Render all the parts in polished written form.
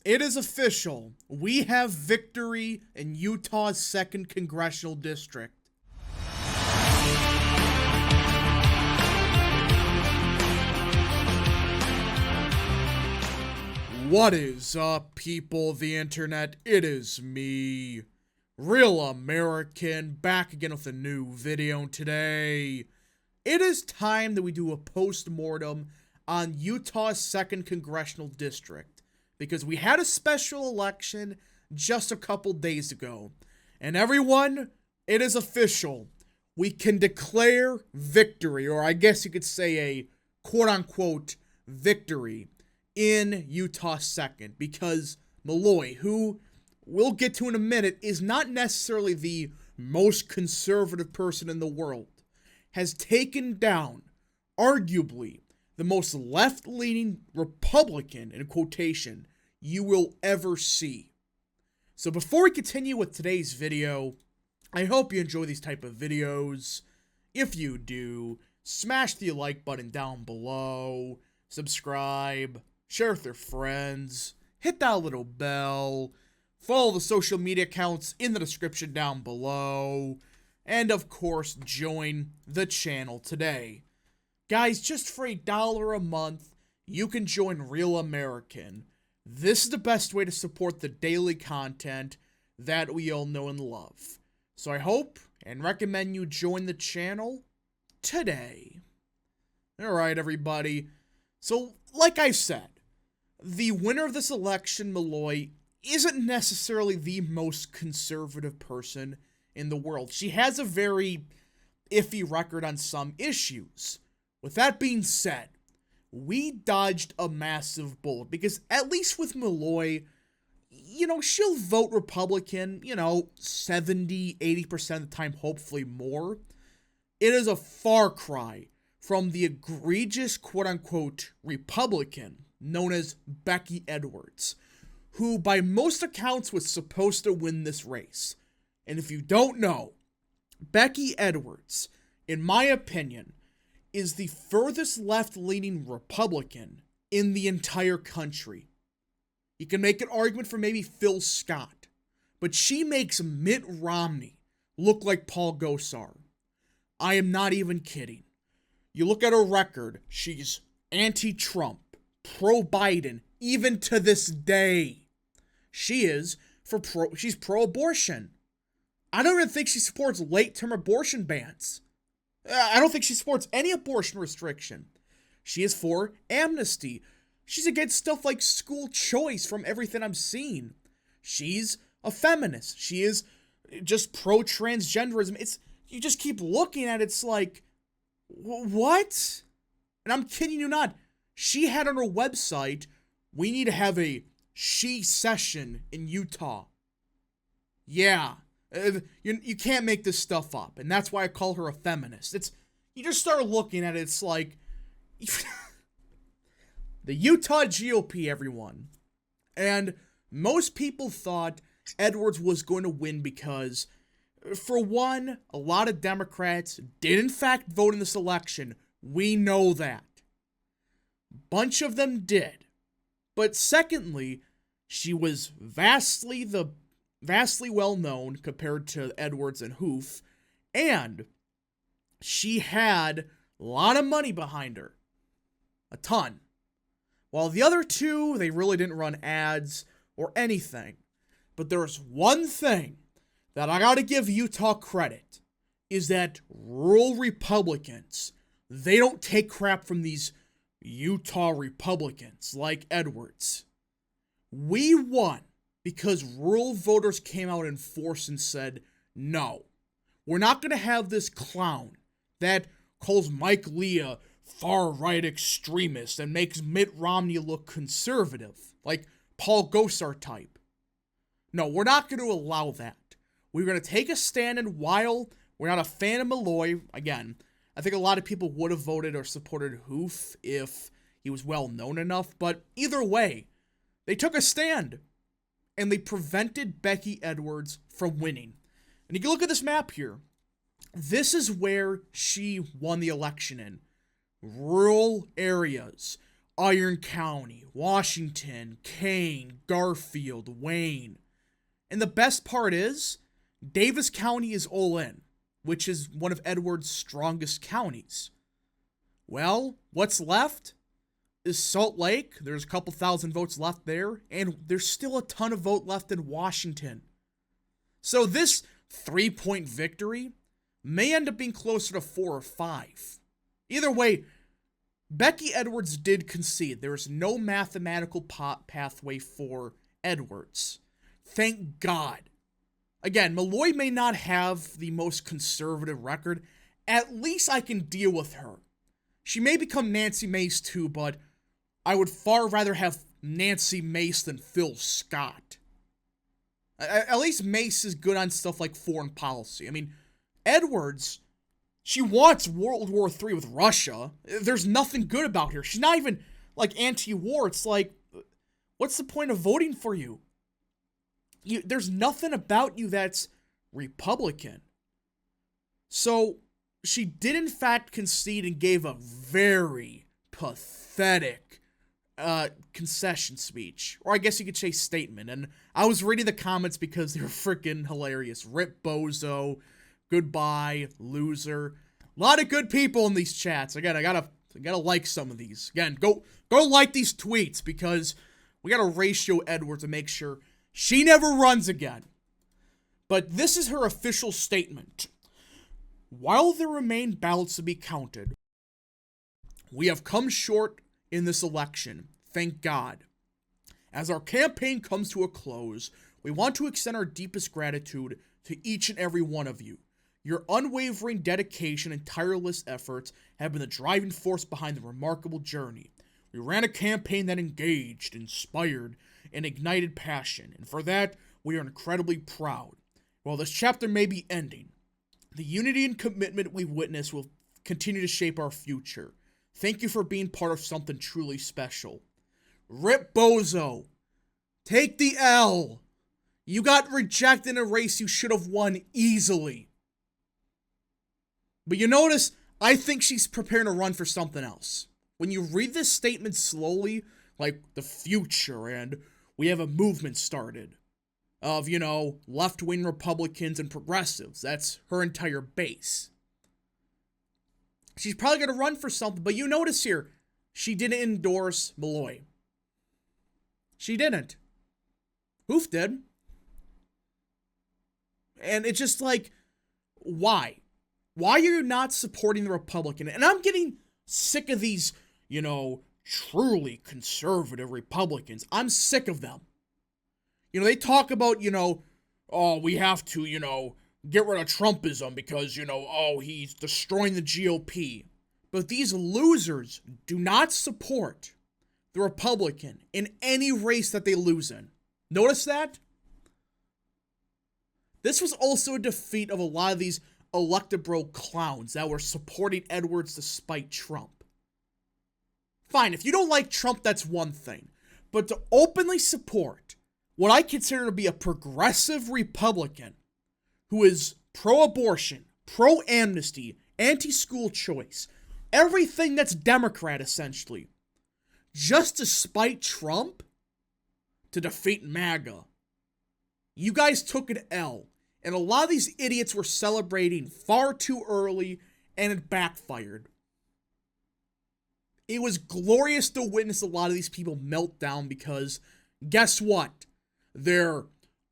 It is official. We have victory in Utah's 2nd Congressional District. What is up, people of the internet? It is me, Real American, back again with a new video today. It is time that we do a post-mortem on Utah's 2nd Congressional District, because we had a special election just a couple days ago. And everyone, it is official. We can declare victory, or I guess you could say a quote-unquote victory in Utah 2nd, because Malloy, who we'll get to in a minute, is not necessarily the most conservative person in the world, has taken down, arguably, the most left-leaning Republican, in quotation, you will ever see. So before we continue with today's video, I hope you enjoy these type of videos. If you do, smash the like button down below, subscribe, share with your friends, hit that little bell, follow the social media accounts in the description down below, and of course, join the channel today. Guys, just for $1 a month, you can join Real American. This is the best way to support the daily content that we all know and love. So I hope and recommend you join the channel today. Alright, everybody. So, like I said, the winner of this election, Malloy, isn't necessarily the most conservative person in the world. She has a very iffy record on some issues. With that being said, we dodged a massive bullet, because at least with Malloy, she'll vote Republican, 70, 80% of the time, hopefully more. It is a far cry from the egregious quote-unquote Republican known as Becky Edwards, who by most accounts was supposed to win this race. And if you don't know, Becky Edwards, in my opinion, is the furthest left-leaning Republican in the entire country. You can make an argument for maybe Phil Scott, but she makes Mitt Romney look like Paul Gosar. I am not even kidding. You look at her record, she's anti-Trump, pro-Biden, even to this day. She's pro-abortion. I don't even think she supports late-term abortion bans. I don't think she supports any abortion restriction. She is for amnesty. She's against stuff like school choice from everything I'm seeing. She's a feminist. She is just pro-transgenderism. You just keep looking at it, it's like, what? And I'm kidding you not. She had on her website, we need to have a she session in Utah. Yeah. You can't make this stuff up, and that's why I call her a feminist. You just start looking at it, it's like, the Utah GOP, everyone. And most people thought Edwards was going to win because, for one, a lot of Democrats did in fact vote in this election. We know that. Bunch of them did. But secondly, she was vastly well known compared to Edwards and Hoof, and she had a lot of money behind her. A ton. While the other two, they really didn't run ads or anything. But there's one thing that I gotta give Utah credit, is that rural Republicans, they don't take crap from these Utah Republicans like Edwards. We won because rural voters came out in force and said, no, we're not going to have this clown that calls Mike Lee a far-right extremist and makes Mitt Romney look conservative, like Paul Gosar type. No, we're not going to allow that. We're going to take a stand, and while we're not a fan of Malloy, again, I think a lot of people would have voted or supported Hoof if he was well known enough, but either way, they took a stand, and they prevented Becky Edwards from winning. And you can look at this map here. This is where she won the election in. Rural areas. Iron County, Washington, Kane, Garfield, Wayne. And the best part is, Davis County is all in, which is one of Edward's strongest counties. Well, what's left is Salt Lake. There's a couple thousand votes left there, and there's still a ton of vote left in Washington. So this 3-point victory may end up being closer to 4 or 5. Either way, Becky Edwards did concede. There is no mathematical pathway for Edwards. Thank God. Again, Malloy may not have the most conservative record. At least I can deal with her. She may become Nancy Mace too, but I would far rather have Nancy Mace than Phil Scott. At least Mace is good on stuff like foreign policy. I mean, Edwards, she wants World War III with Russia. There's nothing good about her. She's not even, like, anti-war. It's like, what's the point of voting for you? There's nothing about you that's Republican. So, she did in fact concede and gave a very pathetic concession speech. Or I guess you could say statement. And I was reading the comments because they were freaking hilarious. Rip Bozo, goodbye, loser. A lot of good people in these chats. Again, I gotta like some of these. Again, go like these tweets because we gotta ratio Edwards to make sure she never runs again. But this is her official statement. While there remain ballots to be counted, we have come short in this election, thank God. As our campaign comes to a close, we want to extend our deepest gratitude to each and every one of you. Your unwavering dedication and tireless efforts have been the driving force behind the remarkable journey. We ran a campaign that engaged, inspired, and ignited passion, and for that, we are incredibly proud. While this chapter may be ending, the unity and commitment we've witnessed will continue to shape our future. Thank you for being part of something truly special. Rip Bozo, take the L. You got rejected in a race you should have won easily. But you notice, I think she's preparing to run for something else. When you read this statement slowly, like the future and we have a movement started of, left-wing Republicans and progressives. That's her entire base. She's probably going to run for something, but you notice here, she didn't endorse Malloy. She didn't. Hoof did. And it's just like, why? Why are you not supporting the Republican? And I'm getting sick of these, truly conservative Republicans. I'm sick of them. They talk about, we have to, get rid of Trumpism because, he's destroying the GOP. But these losers do not support the Republican in any race that they lose in. Notice that? This was also a defeat of a lot of these Electability clowns that were supporting Edwards despite Trump. Fine, if you don't like Trump, that's one thing. But to openly support what I consider to be a progressive Republican who is pro-abortion, pro-amnesty, anti-school choice, everything that's Democrat, essentially, just to spite Trump, to defeat MAGA, you guys took an L. And a lot of these idiots were celebrating far too early, and it backfired. It was glorious to witness a lot of these people melt down because, guess what? Their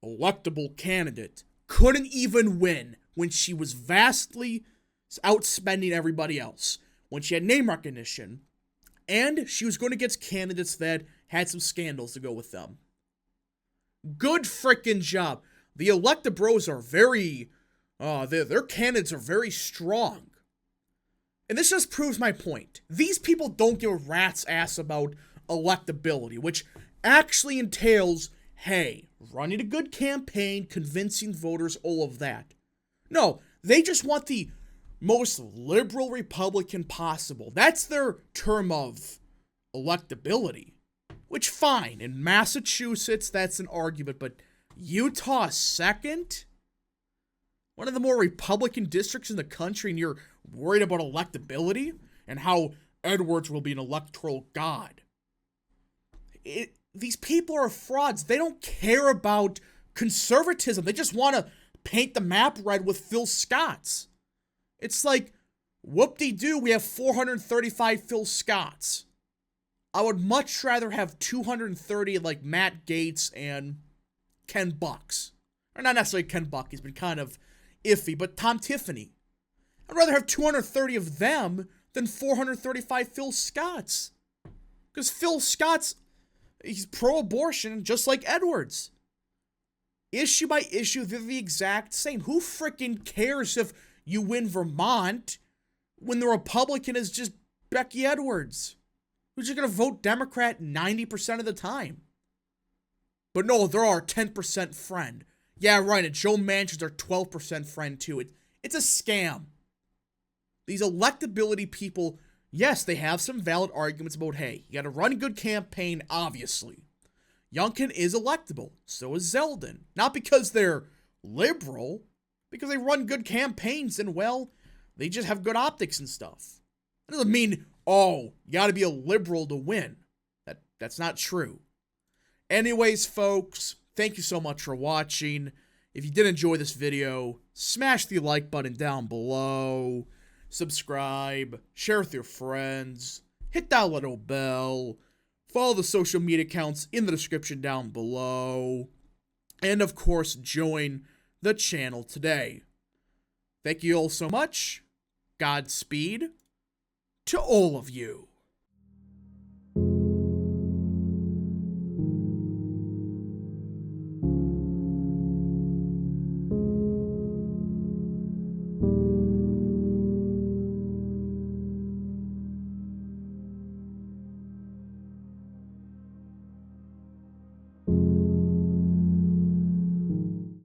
electable candidate couldn't even win when she was vastly outspending everybody else, when she had name recognition, and she was going against candidates that had some scandals to go with them. Good frickin' job. The Electabros are very, their candidates are very strong. And this just proves my point. These people don't give a rat's ass about electability, which actually entails, hey, running a good campaign, convincing voters, all of that. No, they just want the most liberal Republican possible. That's their term of electability. Which, fine, in Massachusetts, that's an argument, but Utah second? One of the more Republican districts in the country, and you're worried about electability? And how Edwards will be an electoral god. These people are frauds. They don't care about conservatism. They just want to paint the map red with Phil Scotts. It's like, whoop-de-doo, we have 435 Phil Scotts. I would much rather have 230 like Matt Gaetz and Ken Bucks. Or not necessarily Ken Buck, he's been kind of iffy, but Tom Tiffany. I'd rather have 230 of them than 435 Phil Scotts. Because Phil Scotts, he's pro-abortion just like Edwards. Issue by issue, they're the exact same. Who freaking cares if you win Vermont when the Republican is just Becky Edwards, who's just going to vote Democrat 90% of the time? But no, they're our 10% friend. Yeah, right, and Joe Manchin's our 12% friend too. It's a scam. These electability people, yes, they have some valid arguments about, hey, you got to run a good campaign, obviously. Youngkin is electable. So is Zeldin. Not because they're liberal, because they run good campaigns and, well, they just have good optics and stuff. That doesn't mean, oh, you got to be a liberal to win. That's not true. Anyways, folks, thank you so much for watching. If you did enjoy this video, smash the like button down below. Subscribe, share with your friends, hit that little bell, follow the social media accounts in the description down below, and of course, join the channel today. Thank you all so much. Godspeed to all of you.